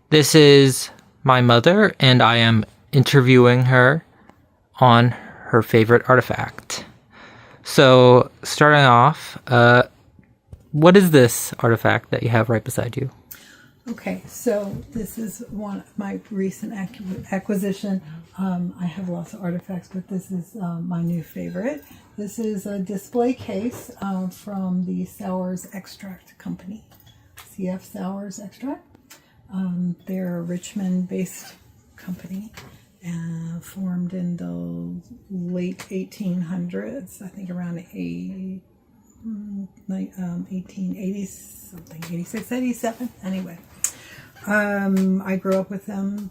This is my mother, and I am interviewing her on her favorite artifact. So, starting off, what is this artifact that you have right beside you? Okay, so this is one of my recent acquisition. I have lots of artifacts, but this is my new favorite. This is a display case from the Sauer's Extract Company, CF Sauer's Extract. They're a Richmond-based company, formed in the late 1800s, I think around 1880 something, 86, 87, anyway. I grew up with them.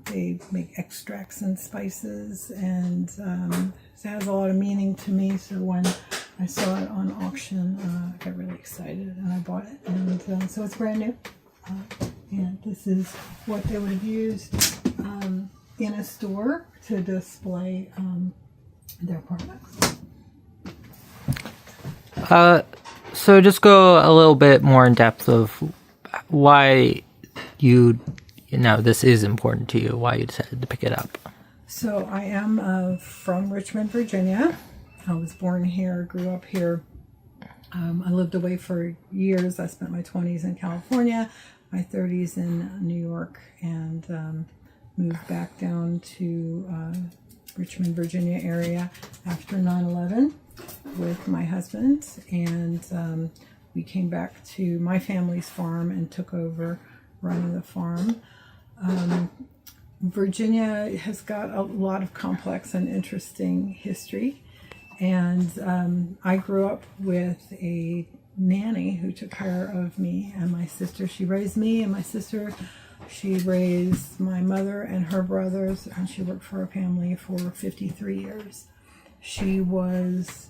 They make extracts and spices, and it has a lot of meaning to me. So when I saw it on auction, I got really excited and I bought it. And so it's brand new. And this is what they would have used in a store to display their products. So just go a little bit more in depth of why this is important to you, why you decided to pick it up. So I am from Richmond, Virginia. I was born here, grew up here. I lived away for years. I spent my 20s in California, my 30s in New York, and moved back down to Richmond, Virginia area after 9/11 with my husband, and we came back to my family's farm and took over running the farm. Virginia has got a lot of complex and interesting history, and I grew up with a nanny who took care of me and my sister. She raised me and my sister. She raised my mother and her brothers, and she worked for a family for 53 years. She was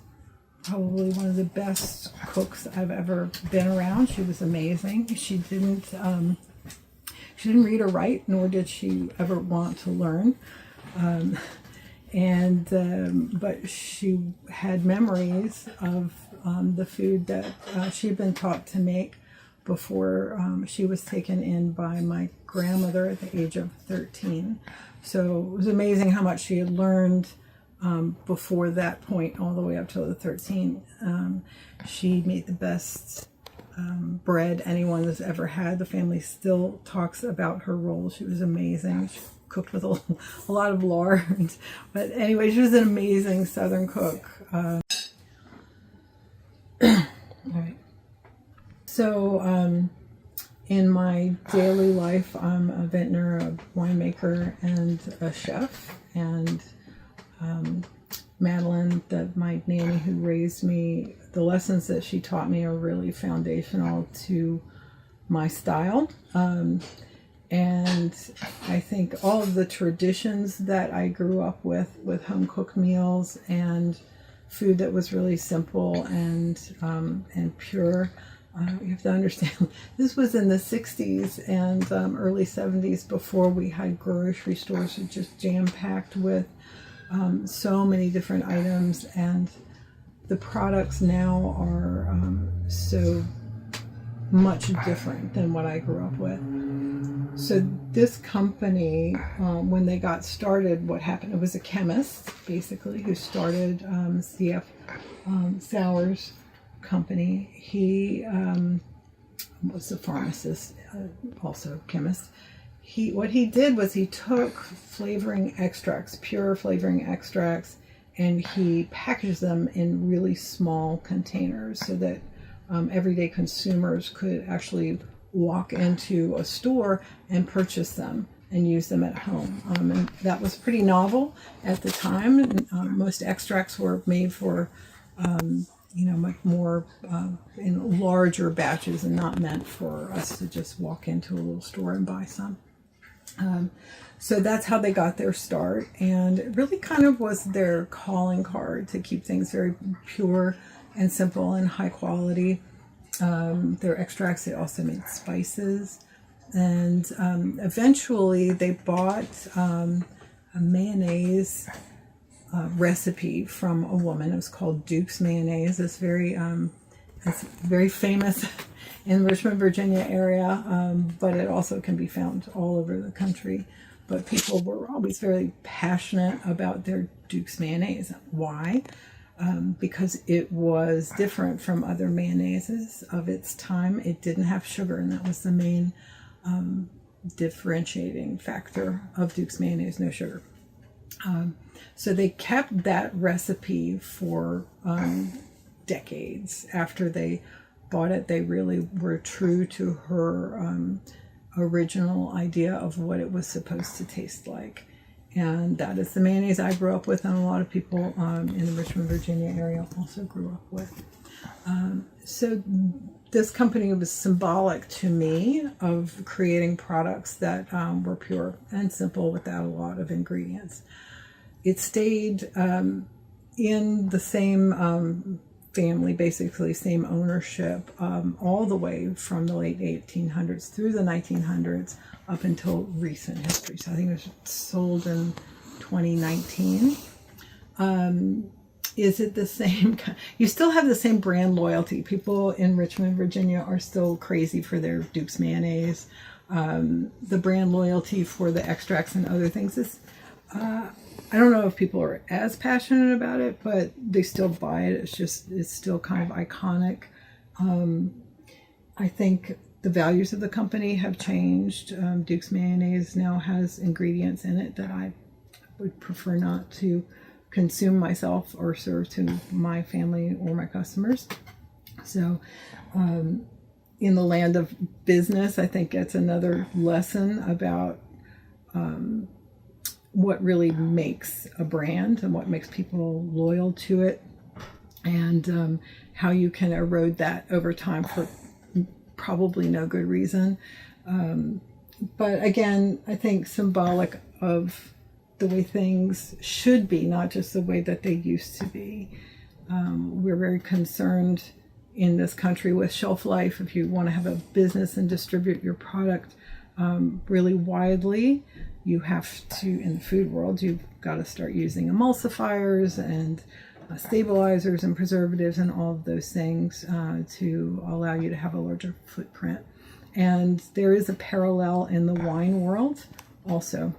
probably one of the best cooks I've ever been around. She was amazing. She didn't read or write, nor did she ever want to learn. But she had memories of the food that she had been taught to make before she was taken in by my grandmother at the age of 13. So it was amazing how much she had learned before that point, all the way up to the 13. She made the best bread anyone has ever had. The family still talks about her role. She was amazing. She cooked with a lot of lard. But anyway, she was an amazing Southern cook. All right. So in my daily life, I'm a vintner, a winemaker, and a chef. And Madeline, my nanny who raised me, the lessons that she taught me are really foundational to my style. And I think all of the traditions that I grew up with home cooked meals and food that was really simple and pure. You have to understand, this was in the 60s and early 70s, before we had grocery stores just jam-packed with so many different items, and the products now are so much different than what I grew up with. So this company, when they got started, what happened, it was a chemist, basically, who started CF Sauer's company. He was a pharmacist, also chemist. What he did was he took flavoring extracts, pure flavoring extracts, and he packaged them in really small containers so that everyday consumers could actually walk into a store and purchase them and use them at home. And that was pretty novel at the time. Most extracts were made for, much more in larger batches and not meant for us to just walk into a little store and buy some. So that's how they got their start, and it really kind of was their calling card to keep things very pure and simple and high quality. Their extracts, they also made spices, and eventually they bought a mayonnaise recipe from a woman. It was called Duke's mayonnaise. It's very It's very famous in Richmond, Virginia area, but it also can be found all over the country. But people were always very passionate about their Duke's mayonnaise. Why? Because it was different from other mayonnaises of its time. It didn't have sugar, and that was the main differentiating factor of Duke's mayonnaise, no sugar. So they kept that recipe for decades. After they bought it, they really were true to her original idea of what it was supposed to taste like. And that is the mayonnaise I grew up with, and a lot of people in the Richmond, Virginia area also grew up with. So this company was symbolic to me of creating products that were pure and simple without a lot of ingredients. It stayed in the same family, basically same ownership, all the way from the late 1800s through the 1900s up until recent history. So I think it was sold in 2019. Is it the same? You still have the same brand loyalty. People in Richmond, Virginia are still crazy for their Duke's mayonnaise. The brand loyalty for the extracts and other things is, I don't know if people are as passionate about it, but they still buy it. It's still kind of iconic. I think the values of the company have changed. Duke's mayonnaise now has ingredients in it that I would prefer not to consume myself or serve to my family or my customers. So in the land of business, I think it's another lesson about what really makes a brand and what makes people loyal to it, and how you can erode that over time for probably no good reason. But again, I think symbolic of the way things should be, not just the way that they used to be. We're very concerned in this country with shelf life. If you want to have a business and distribute your product really widely, you have to, in the food world, you've got to start using emulsifiers and stabilizers and preservatives and all of those things to allow you to have a larger footprint. And there is a parallel in the wine world also.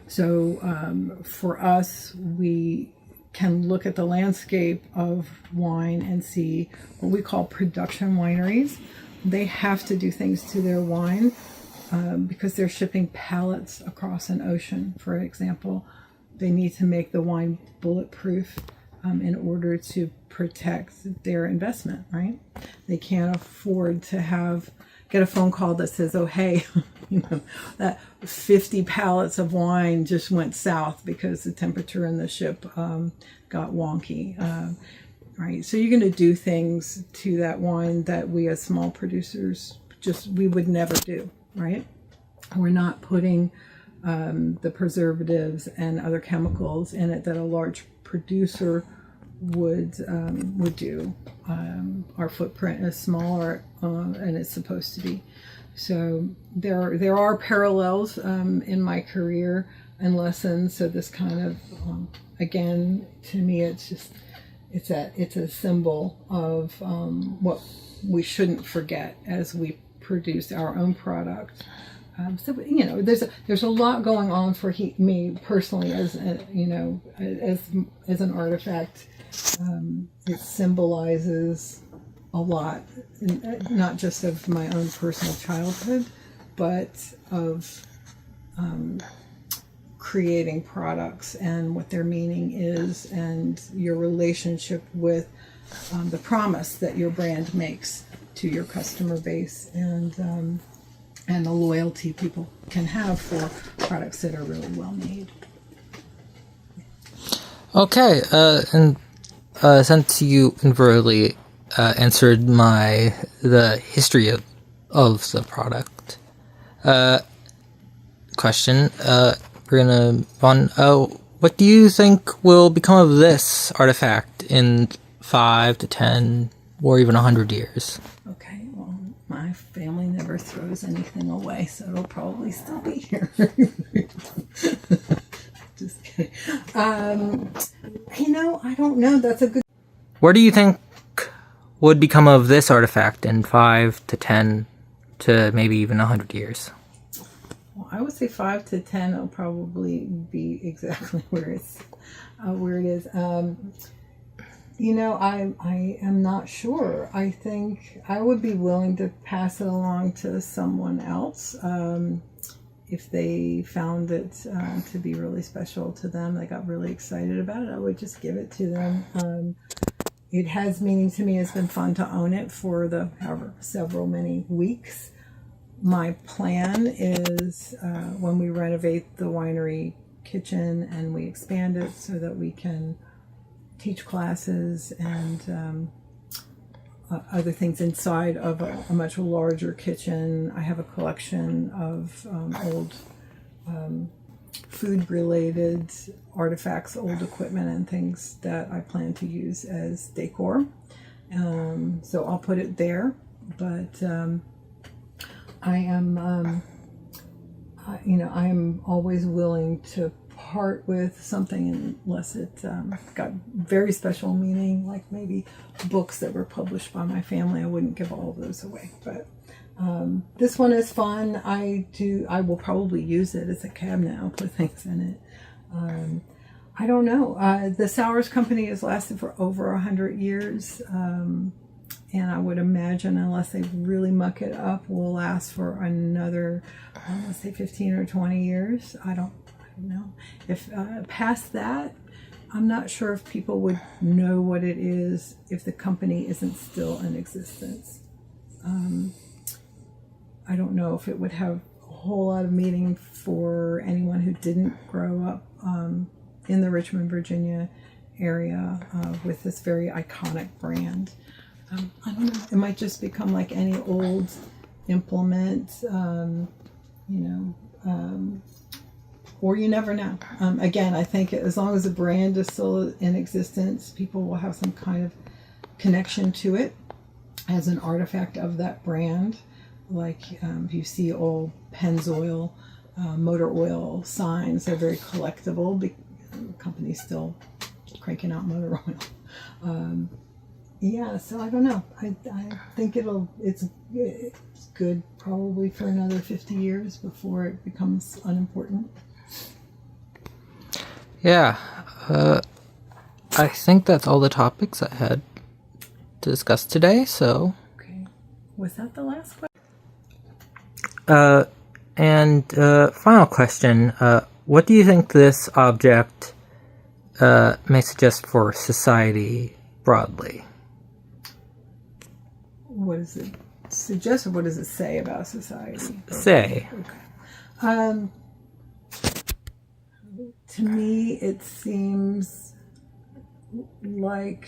So for us, we can look at the landscape of wine and see what we call production wineries. They have to do things to their wine because they're shipping pallets across an ocean, for example. They need to make the wine bulletproof in order to protect their investment, right? They can't afford to get a phone call that says, oh, hey, that 50 pallets of wine just went south because the temperature in the ship got wonky, right? So you're going to do things to that wine that we as small producers we would never do, right? We're not putting the preservatives and other chemicals in it that a large producer would do. Our footprint is smaller, and it's supposed to be. So there are parallels in my career and lessons. So this kind of again, to me, it's a symbol of what we shouldn't forget as we produce our own product. So there's a lot going on for me personally as as an artifact. It symbolizes a lot, not just of my own personal childhood, but of creating products and what their meaning is, and your relationship with the promise that your brand makes to your customer base, and the loyalty people can have for products that are really well made. Okay, and since you inversely answered the history of the product question, we're gonna move on. What do you think will become of this artifact in 5 to 10 or even 100 years? Okay, well, my family never throws anything away, so it'll probably still be here. Just kidding. I don't know. That's a good. Where do you think would become of this artifact in 5 to 10 to maybe even 100 years? Well, I would say 5 to 10 will probably be exactly where it is. I am not sure. I think I would be willing to pass it along to someone else if they found it to be really special to them. They got really excited about it. I would just give it to them. It has meaning to me. It's been fun to own it for the several many weeks. My plan is when we renovate the winery kitchen and we expand it so that we can teach classes and other things inside of a much larger kitchen. I have a collection of old food-related artifacts, old equipment, and things that I plan to use as decor. So I'll put it there, but I am, I am always willing to part with something unless it got very special meaning, like maybe books that were published by my family. I wouldn't give all of those away, but this one is fun. I will probably use it as a cabinet. I'll put things in it. I don't know. The Sauer's company has lasted for over 100 years. And I would imagine, unless they really muck it up, will last for another, let's say 15 or 20 years. I don't know. If past that, I'm not sure if people would know what it is if the company isn't still in existence. I don't know if it would have a whole lot of meaning for anyone who didn't grow up in the Richmond, Virginia area with this very iconic brand. I don't know. It might just become like any old implement, or you never know. Again, I think as long as the brand is still in existence, people will have some kind of connection to it as an artifact of that brand. Like if you see old Pennzoil, motor oil signs, they're very collectible. The company's still cranking out motor oil. Yeah, so I don't know. I think it's good probably for another 50 years before it becomes unimportant. Yeah, I think that's all the topics I had to discuss today, so... Okay. Was that the last question? Final question. What do you think this object may suggest for society broadly? What does it suggest, or what does it say about society? Say. Okay. To me, it seems like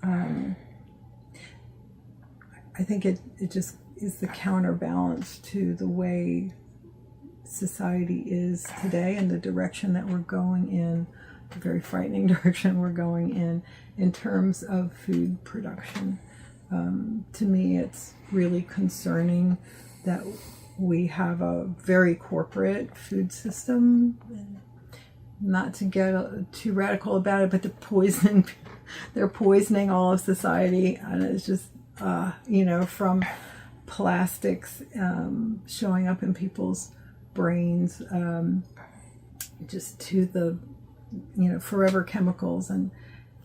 I think it just is the counterbalance to the way society is today and the direction that we're going in, the very frightening direction we're going in terms of food production. To me, it's really concerning that we have a very corporate food system. Not to get too radical about it, but they're poisoning all of society, and it's just from plastics showing up in people's brains, just to the forever chemicals and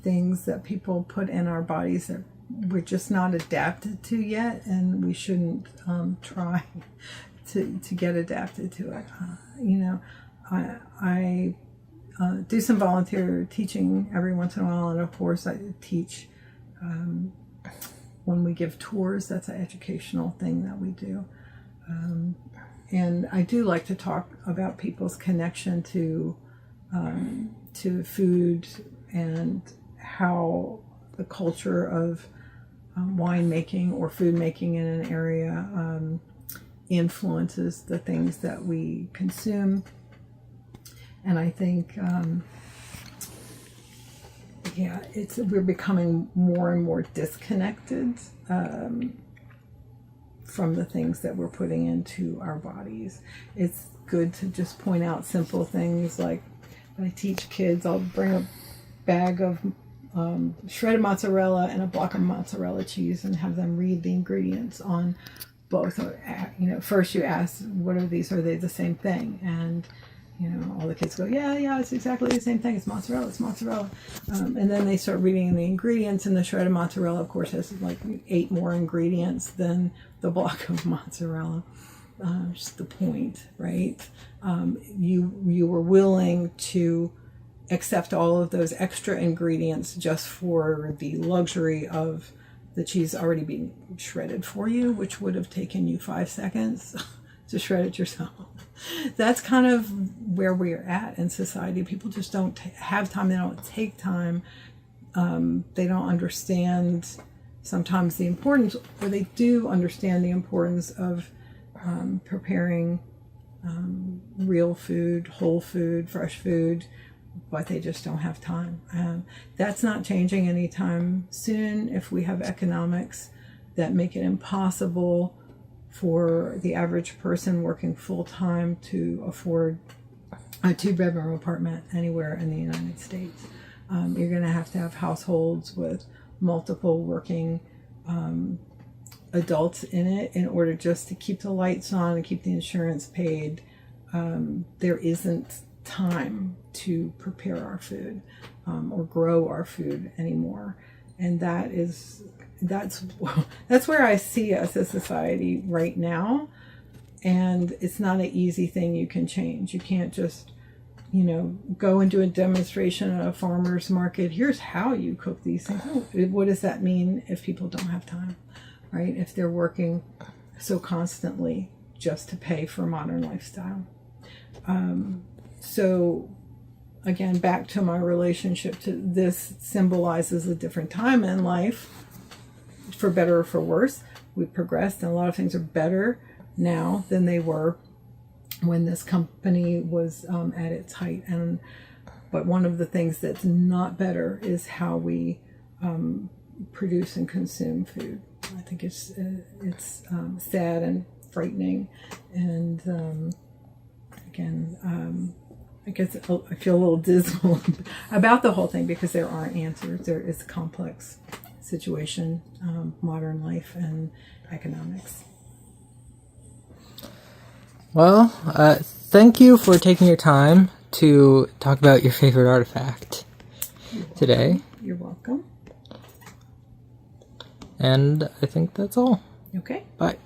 things that people put in our bodies that we're just not adapted to yet, and we shouldn't try to get adapted to it. I do some volunteer teaching every once in a while, and of course I teach when we give tours. That's an educational thing that we do, and I do like to talk about people's connection to food and how the culture of winemaking or food making in an area influences the things that we consume. And I think, we're becoming more and more disconnected from the things that we're putting into our bodies. It's good to just point out simple things like when I teach kids, I'll bring a bag of shredded mozzarella and a block of mozzarella cheese, and have them read the ingredients on both. First you ask, what are these? Are they the same thing? And all the kids go, yeah, it's exactly the same thing. It's mozzarella. And then they start reading the ingredients, and the shredded mozzarella, of course, has like 8 more ingredients than the block of mozzarella. Just the point, right? You were willing to accept all of those extra ingredients just for the luxury of the cheese already being shredded for you, which would have taken you 5 seconds to shred it yourself. That's kind of where we're at in society. People just don't have time. They don't take time. They don't understand sometimes the importance, or they do understand the importance of preparing real food, whole food, fresh food, but they just don't have time. That's not changing anytime soon if we have economics that make it impossible for the average person working full-time to afford a 2-bedroom apartment anywhere in the United States. You're going to have households with multiple working adults in it in order just to keep the lights on and keep the insurance paid. There isn't time to prepare our food or grow our food anymore. And that's where I see us as society right now. And it's not an easy thing you can change. You can't just, go and do a demonstration at a farmer's market. Here's how you cook these things. What does that mean if people don't have time, right? If they're working so constantly just to pay for a modern lifestyle. So again, back to my relationship to this symbolizes a different time in life, for better or for worse. We've progressed, and a lot of things are better now than they were when this company was at its height. But one of the things that's not better is how we produce and consume food. I think it's sad and frightening, and again, I guess I feel a little dismal about the whole thing because there aren't answers. There is a complex situation, modern life and economics. Well, thank you for taking your time to talk about your favorite artifact today. You're welcome. And I think that's all. Okay. Bye.